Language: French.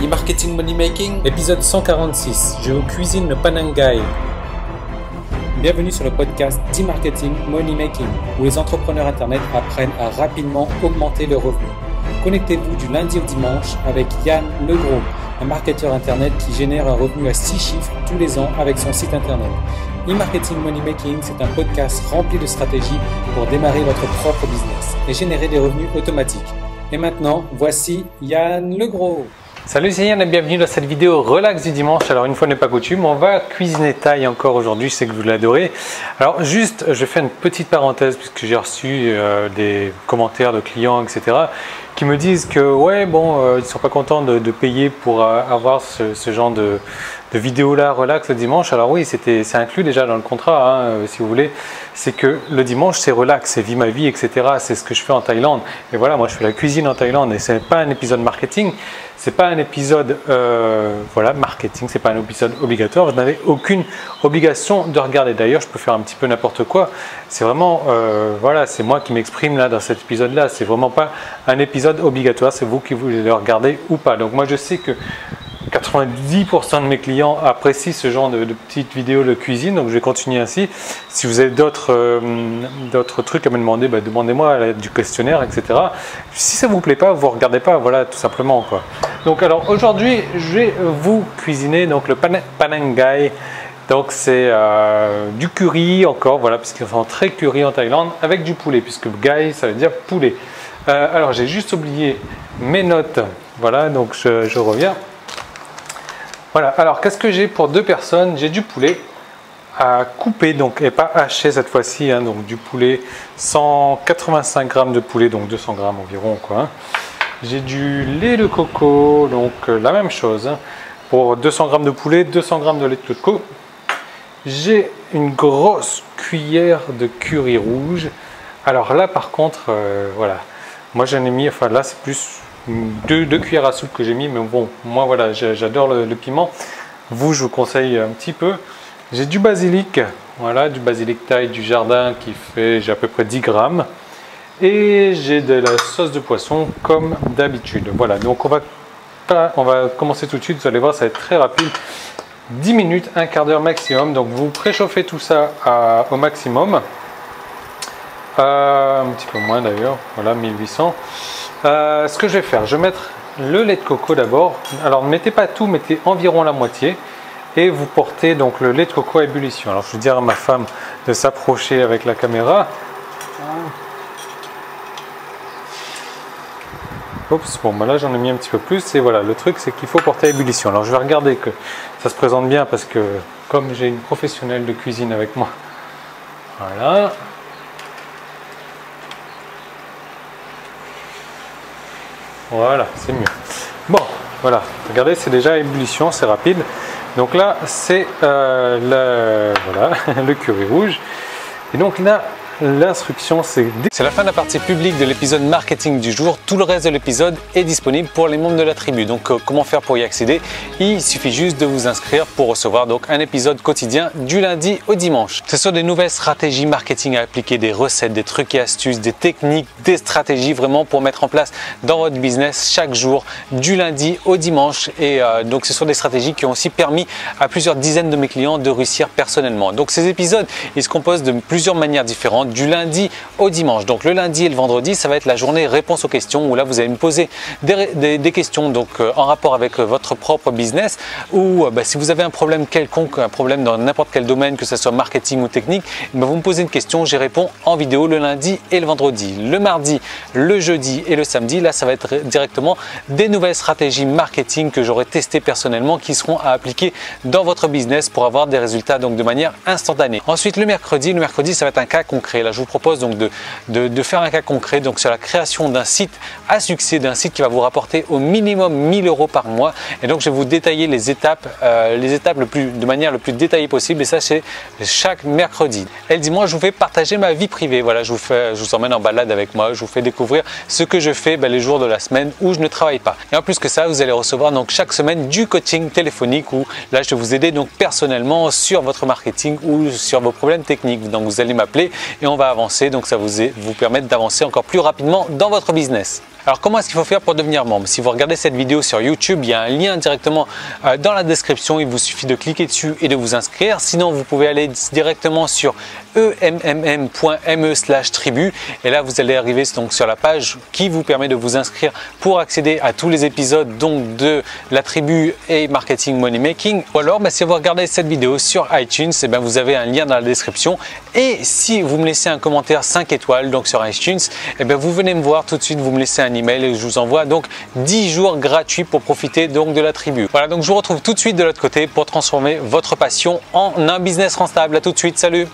E-marketing money making, épisode 146. Je vous cuisine le Panang Gai. Bienvenue sur le podcast d'e-marketing money making, où les entrepreneurs internet apprennent à rapidement augmenter leurs revenus. Connectez-vous du lundi au dimanche avec Yann Legros, un marketeur internet qui génère un revenu à 6 chiffres tous les ans avec son site internet. E-marketing money making, c'est un podcast rempli de stratégies pour démarrer votre propre business et générer des revenus automatiques. Et maintenant, voici Yann Legros. Salut, c'est Yann et bienvenue dans cette vidéo relax du dimanche. Alors une fois n'est pas coutume, on va cuisiner thaï encore aujourd'hui, je sais que vous l'adorez. Alors juste, je fais une petite parenthèse puisque j'ai reçu des commentaires de clients, etc. qui me disent que ouais bon, ils ne sont pas contents de payer pour avoir ce genre de vidéo là relax le dimanche. Alors oui, c'est inclus déjà dans le contrat, hein, si vous voulez. C'est que le dimanche c'est relax, c'est vie ma vie, etc. C'est ce que je fais en Thaïlande. Et voilà, moi je fais la cuisine en Thaïlande et c'est pas un épisode marketing. C'est pas un épisode voilà, marketing, c'est pas un épisode obligatoire. Je n'avais aucune obligation de regarder. D'ailleurs, je peux faire un petit peu n'importe quoi. C'est vraiment, voilà, c'est moi qui m'exprime là dans cet épisode-là. C'est vraiment pas un épisode obligatoire. C'est vous qui voulez le regarder ou pas. Donc moi, je sais que 90% de mes clients apprécient ce genre de petites vidéos de cuisine, donc je vais continuer ainsi. Si vous avez d'autres trucs à me demander, bah, demandez-moi à l'aide du questionnaire, etc. Si ça vous plaît pas, vous regardez pas, voilà, tout simplement quoi. Donc alors aujourd'hui, je vais vous cuisiner donc le Panang Gai. Donc c'est du curry encore, voilà, parce qu'ils sont très curry en Thaïlande avec du poulet, puisque Gai ça veut dire poulet. Alors j'ai juste oublié mes notes, voilà, donc je reviens. Voilà, alors qu'est-ce que j'ai pour deux personnes? J'ai du poulet à couper, donc, et pas haché cette fois-ci, hein, donc du poulet, 185 grammes de poulet, donc 200 grammes environ, quoi. Hein. J'ai du lait de coco, donc la même chose, hein, pour 200 grammes de poulet, 200 grammes de lait de coco. J'ai une grosse cuillère de curry rouge. Alors là, par contre, voilà, moi j'en ai mis, enfin là c'est plus deux cuillères à soupe que j'ai mis, mais bon, moi voilà, j'adore le piment. Vous, je vous conseille un petit peu. J'ai du basilic, voilà, du basilic thaï du jardin qui fait, j'ai à peu près 10 grammes. Et j'ai de la sauce de poisson comme d'habitude. Voilà, donc on va commencer tout de suite, vous allez voir, ça va être très rapide. 10 minutes, un quart d'heure maximum. Donc vous préchauffez tout ça au maximum. Un petit peu moins d'ailleurs, voilà, 1800. Ce que je vais faire, je vais mettre le lait de coco d'abord. Alors ne mettez pas tout, mettez environ la moitié et vous portez donc le lait de coco à ébullition. Alors je vais dire à ma femme de s'approcher avec la caméra. Oups, bon bah là j'en ai mis un petit peu plus et voilà, le truc c'est qu'il faut porter à ébullition. Alors je vais regarder que ça se présente bien parce que comme j'ai une professionnelle de cuisine avec moi, voilà. Voilà, c'est mieux. Bon, voilà, regardez, c'est déjà à ébullition, c'est rapide. Donc là, c'est voilà, le curry rouge. Et donc là, l'instruction, c'est la fin de la partie publique de l'épisode marketing du jour. Tout le reste de l'épisode est disponible pour les membres de la tribu. Donc comment faire pour y accéder? Il suffit juste de vous inscrire pour recevoir donc un épisode quotidien du lundi au dimanche. Ce sont des nouvelles stratégies marketing à appliquer, des recettes, des trucs et astuces, des techniques, des stratégies vraiment pour mettre en place dans votre business chaque jour du lundi au dimanche. Et donc ce sont des stratégies qui ont aussi permis à plusieurs dizaines de mes clients de réussir personnellement. Donc ces épisodes, ils se composent de plusieurs manières différentes du lundi au dimanche. Donc le lundi et le vendredi, ça va être la journée réponse aux questions où là vous allez me poser des questions donc en rapport avec votre propre business ou si vous avez un problème quelconque, un problème dans n'importe quel domaine, que ce soit marketing ou technique, vous me posez une question, j'y réponds en vidéo le lundi et le vendredi. Le mardi, le jeudi et le samedi, là ça va être directement des nouvelles stratégies marketing que j'aurai testées personnellement qui seront à appliquer dans votre business pour avoir des résultats donc de manière instantanée. Ensuite le mercredi ça va être un cas concret. Là je vous propose donc de faire un cas concret donc sur la création d'un site à succès, d'un site qui va vous rapporter au minimum 1000 € par mois. Et donc je vais vous détailler les étapes de manière le plus détaillée possible, et ça c'est chaque mercredi. Et le dimanche je vous fais partager ma vie privée. Voilà, je vous emmène en balade avec moi, je vous fais découvrir ce que je fais les jours de la semaine où je ne travaille pas. Et en plus que ça, vous allez recevoir donc chaque semaine du coaching téléphonique où là je vais vous aider donc personnellement sur votre marketing ou sur vos problèmes techniques. Donc vous allez m'appeler et on va avancer, donc ça vous permettre d'avancer encore plus rapidement dans votre business. Alors comment est-ce qu'il faut faire pour devenir membre? Si vous regardez cette vidéo sur YouTube, il y a un lien directement dans la description. Il vous suffit de cliquer dessus et de vous inscrire. Sinon, vous pouvez aller directement sur emmm.me/tribu et là vous allez arriver donc sur la page qui vous permet de vous inscrire pour accéder à tous les épisodes donc de la tribu et marketing money making. Ou alors si vous regardez cette vidéo sur iTunes, vous avez un lien dans la description, et si vous me laissez un commentaire 5 étoiles donc sur iTunes, vous venez me voir tout de suite, vous me laissez un email et je vous envoie donc 10 jours gratuits pour profiter donc de la tribu. Voilà, donc je vous retrouve tout de suite de l'autre côté pour transformer votre passion en un business rentable. À tout de suite, salut.